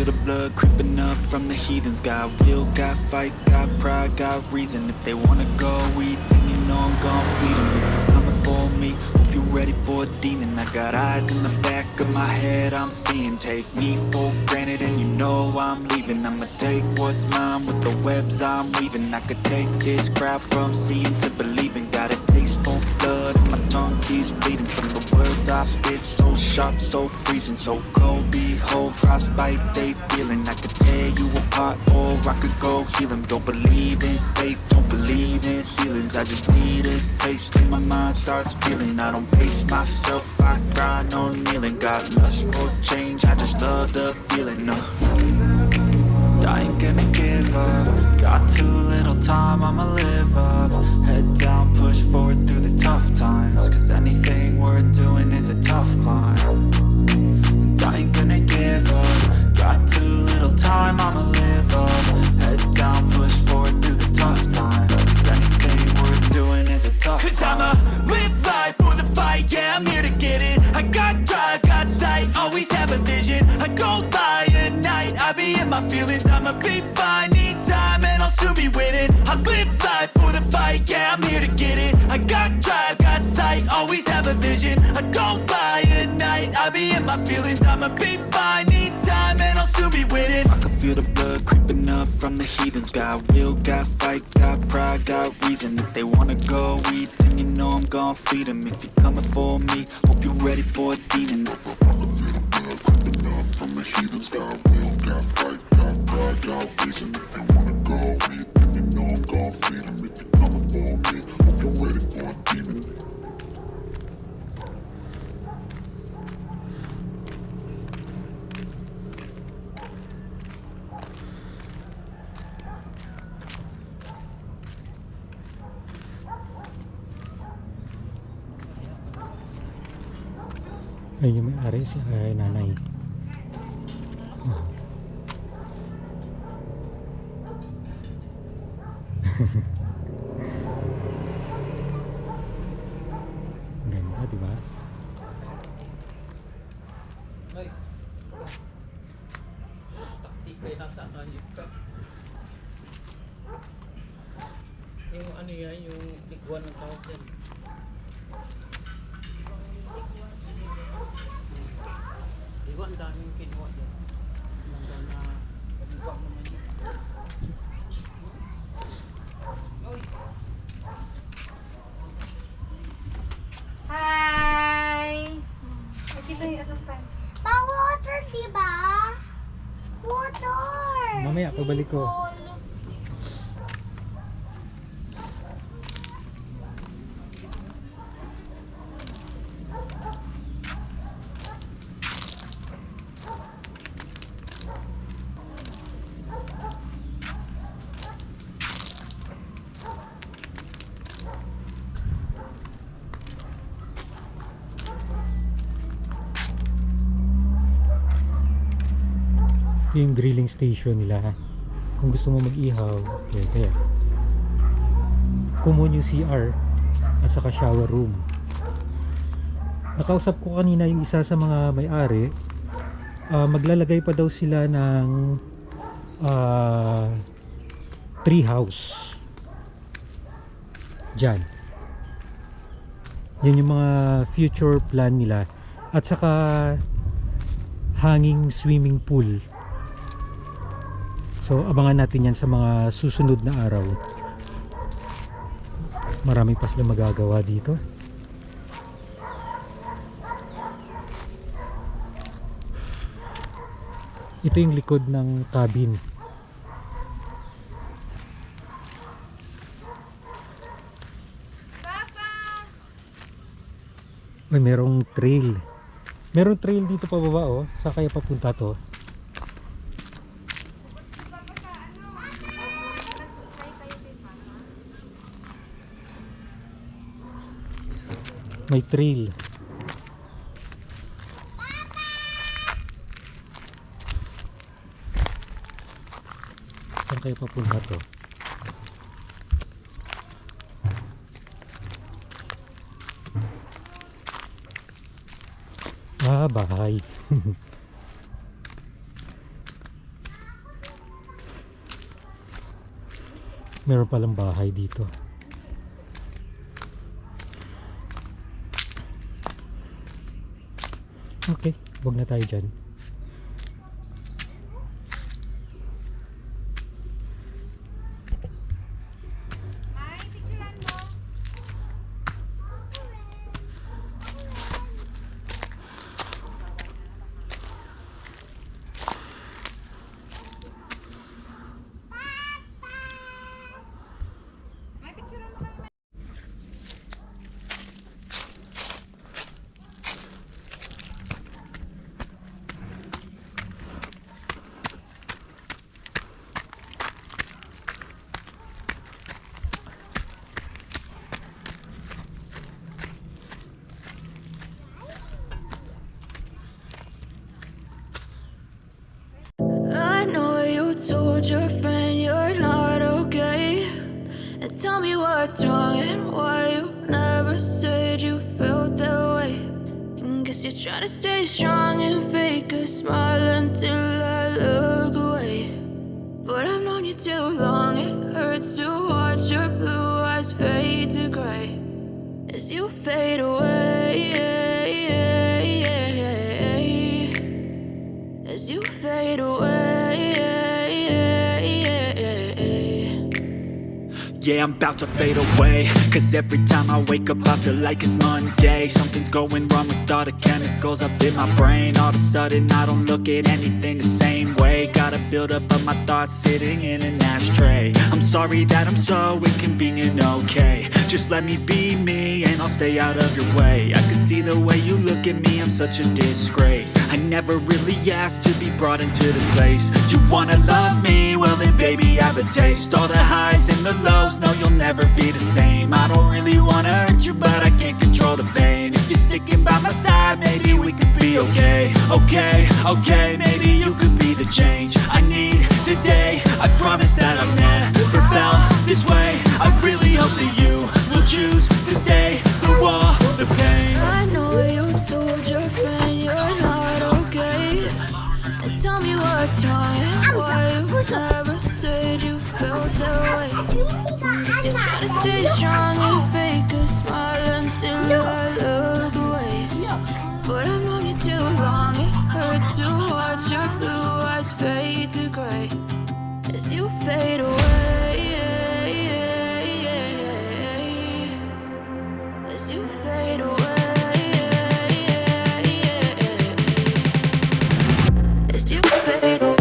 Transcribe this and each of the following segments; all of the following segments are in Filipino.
feel the blood creeping up from the heathens. Got will, got fight, got pride, got reason. If they wanna go eat, then you know I'm gon' feed them. If you're coming for me, hope you're ready for a demon. I got eyes in the back of my head, I'm seeing. Take me for granted and you know I'm leaving. I'ma take what's mine with the webs I'm weaving. I could take this crowd from seeing to believing. Got a taste for blood and my tongue keeps bleeding from the words I spit. So sharp, so freezing, so cold. Behold, frostbite they feeling. I could tear you apart or I could go heal them. Don't believe in fate, don't believe in ceilings. I just need a taste and my mind starts feeling. I don't pace myself, I grind on kneeling. Got lust for change, I just love the feeling. I ain't gonna give up. Got too little time, I'ma live up. Head down, push forward through the tough times. Cause anything worth doing is a tough climb. And I ain't gonna give up. Got too little time, I'ma live up. Head down, push forward through the tough times. Cause anything worth doing is a tough climb. Cause I'ma live life for the fight, yeah, I'm here to get it. I got drive, got sight, always have a vision. I don't lie at night, I be in my feelings. I'ma be fine, need time and I'll soon be winning. I live life for the fight, yeah, I'm here to get it. I got drive, got sight, always have a vision. I don't lie at night, I be in my feelings. I'ma be fine, need time and I'll soon be winning. I can feel the blood creeping up from the heathens. Got will, got fight, got pride, got reason. If they wanna go eat, then you know I'm gon' feed them. If you're coming for me, hope you're ready for a demon. I can feel the blood creeping up from the heathens. Got will, got fight, got pride, got reason. If they wanna go eat, then you know I'm gon' feed them. If you're coming for me, hope you're ready for a demon. Ayun yung may-ari si nanay. Ganda, diba? Yung ano yan, yung tigwan ng tawag yan. Tigwan, daming kinuha dyan. Hanggang na pag-ibak naman yun. Hi! Nakita yung anong pan? Pa-water, diba? Water! Mamaya, pabalik ko. Yung grilling station nila. Kung gusto mo mag-ihaw, okay. Common yung CR at saka shower room. Nakausap ko kanina yung isa sa mga may-ari. Maglalagay pa daw sila ng tree house dyan. Yan yung mga future plan nila. At saka hanging swimming pool. So abangan natin yan sa mga susunod na araw. Marami pa sila magagawa dito. Ito yung likod ng cabin. Ay, merong trail. Merong trail dito pa baba, oh. Saan kaya papunta to? May trail. Saan kaya papunta to? Bahay. Meron palang bahay dito. Okay, wag na tayo dyan. I know you told your friend you're not okay, and tell me what's wrong and why you never said you felt that way. And guess you're trying to stay strong and fake a smile until I look away. But I've known you too long, it hurts to watch your blue eyes fade to gray as you fade away. As you fade away. Yeah, I'm about to fade away, cause every time I wake up I feel like it's Monday. Something's going wrong with all the chemicals up in my brain. All of a sudden I don't look at anything the same way. Got a buildup of my thoughts sitting in an ashtray. I'm sorry that I'm so inconvenient, okay. Just let me be me and I'll stay out of your way. I can see the way you look at me, I'm such a disgrace. I never really asked to be brought into this place. You wanna love me? Well then baby I have a taste. All the highs and the lows, no you'll never be the same. I don't really wanna hurt you but I can't control the pain. If you're sticking by my side maybe we could be okay. Okay, maybe you could be the change I need today. I promise that I've never felt this way. I really hope that you will choose to stay through all the pain. I know you told your friend you're not okay, and tell me what's wrong and why you never said you felt that way. Cause you're trying to stay strong and fake a smile until I look away. But I've known you too long, it hurts to watch your blue eyes fade to gray as you fade away. As you fade away. As you fade away.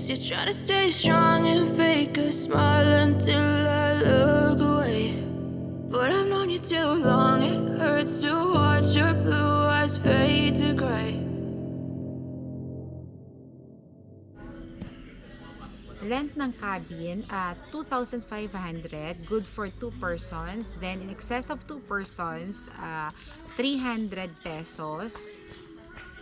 You're trying to stay strong and fake a smile until I look away. But I've known you too long. It hurts to watch your blue eyes fade to gray. Rent ng cabin at 2,500, good for 2 persons. Then in excess of 2 persons, 300 pesos.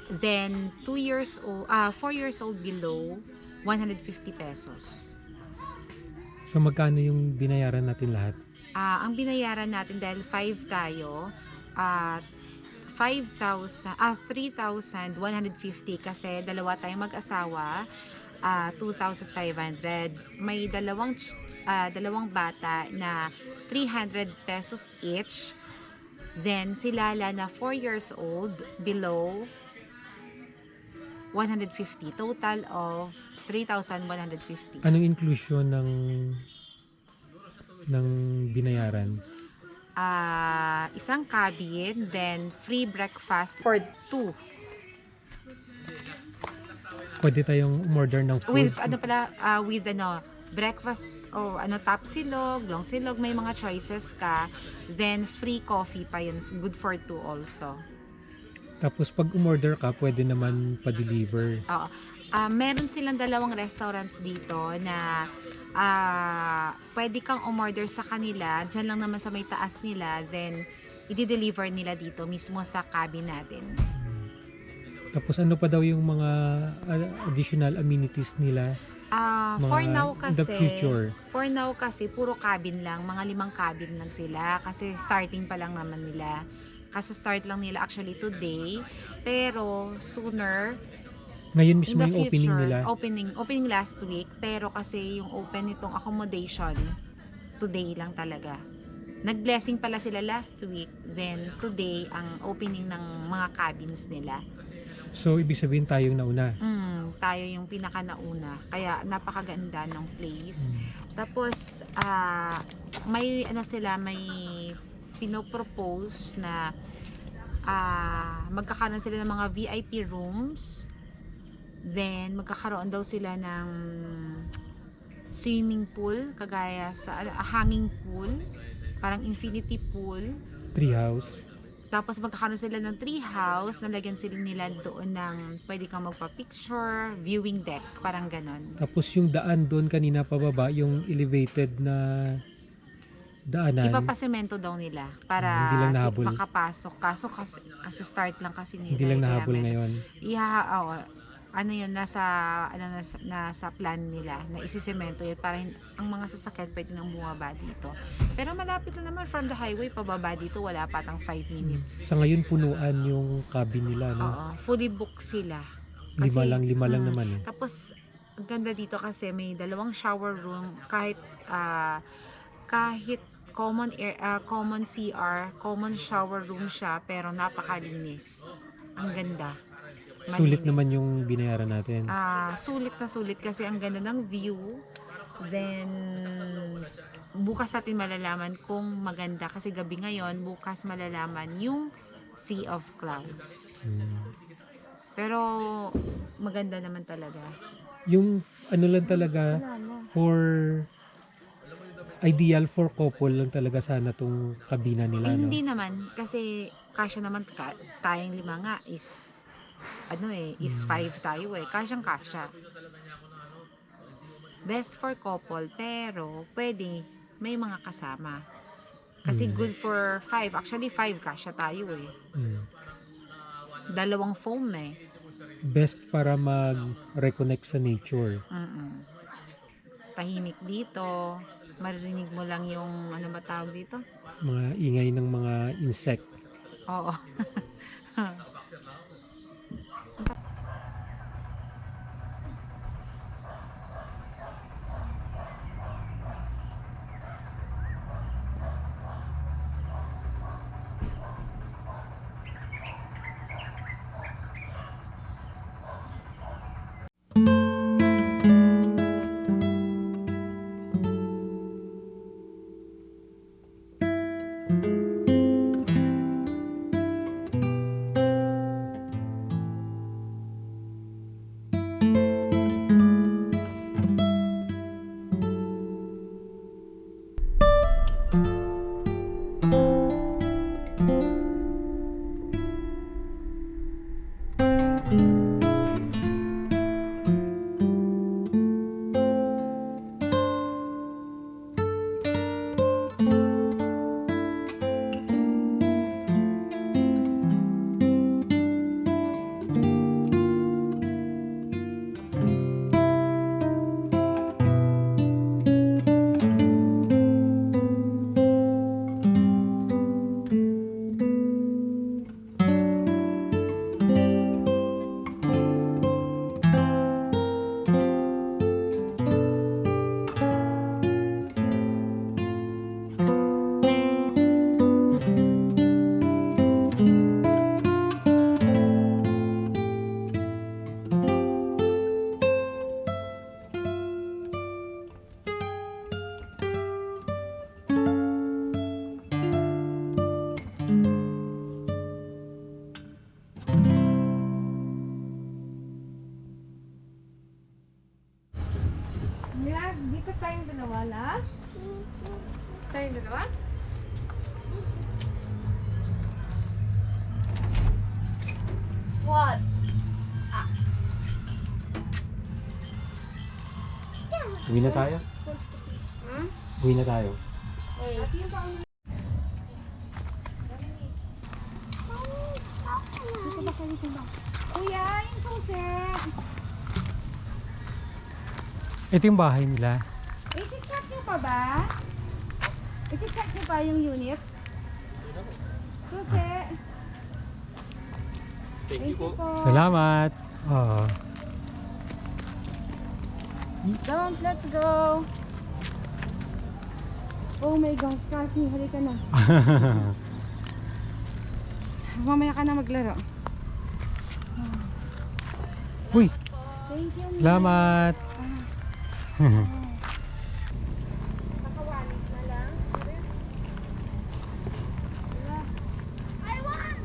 Then 2 years old, 4 years old below, 150 pesos. So magkano yung binayaran natin lahat? Ang binayaran natin dahil 5 tayo, 3,150 kasi dalawa tayong mag-asawa, 2,500. May dalawang bata na 300 pesos each. Then si Lala na 4 years old below, 150. Total of 3,150. Anong inclusion ng binayaran? Isang cabin, then free breakfast for 2. Pwede tayong umorder ng food. With breakfast o top silog, long silog, may mga choices ka. Then free coffee pa yun, good for 2 also. Tapos pag umorder ka, pwede naman pa-deliver. Oo. Meron silang dalawang restaurants dito na pwede kang umorder sa kanila, dyan lang naman sa may taas nila, then i-deliver nila dito mismo sa cabin natin. Tapos ano pa daw yung mga additional amenities nila? For Mga now in the future. kasi puro cabin lang, mga 5 cabin lang sila kasi starting pa lang naman nila. Kasi start lang nila actually today, pero sooner Ngayon in mismo the yung opening future, nila. opening last week, pero kasi yung open nitong accommodation today lang talaga. Nag-blessing pala sila last week, then today ang opening ng mga cabins nila. So ibig sabihin tayong nauna. Tayo yung pinaka nauna. Kaya napakaganda ng place. Tapos may may pinopropose na magkakaroon sila ng mga VIP rooms. Then magkakaroon daw sila ng swimming pool, kagaya sa hanging pool, parang infinity pool. Treehouse. Tapos magkakaroon sila ng tree house, nalagyan sila nila doon ng pwede kang magpa-picture, viewing deck, parang ganon. Tapos yung daan doon kanina pababa, yung elevated na daanan. Ipapasemento daw nila para Hindi lang nahabol. makapasok. Kaso kasi start lang kasi nila. Hindi lang kaya nahabol medyo- ngayon. nasa plan nila na isisemento yun para ang mga sasakyan pwede nang bumaba dito. Pero malapit lang naman from the highway pababa dito, wala patang 5 minutes. Sa ngayon punuan yung cabin nila, no? Oo, fully booked sila. Lima lang naman eh. Tapos ang ganda dito kasi may 2 shower room, kahit common CR, common shower room siya, pero napakalinis. Ang ganda. Sulit Malinis. naman yung binayaran natin. Sulit na sulit kasi ang ganda ng view. Then bukas natin malalaman kung maganda kasi gabi ngayon, bukas malalaman yung sea of clouds. Pero maganda naman talaga. Yung ano lang talaga, ideal for couple lang talaga sana tong kabina nila, no? Hindi naman kasi kasya naman tayong 5 nga is 5 tayo eh. Kasya. Best for couple, pero pwede may mga kasama. Kasi good for 5. Actually 5 kasya tayo eh. 2 foam eh. Best para mag-reconnect sa nature. Tahimik dito. Maririnig mo lang yung ano ba tawag dito? Mga ingay ng mga insect. Oo. Tayong dalawa? What? Uwi na tayo? Hmm? Uwi na tayo. Kuya, yung suset. Ito yung bahay nila. I-check nyo pa ba? I-check nyo pa yung unit? Susi. Thank you po. Salamat. Oo. Doms, let's go. Oh my gosh, Cassie, halika na. Mamaya ka na maglaro. Uy, Thank you. salamat. Nakawalis na lang. I want.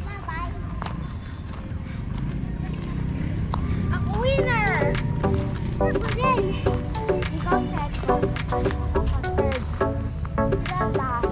Bye-bye. Ang winner! Ako din. Ikaw second. Ako third. Sila last.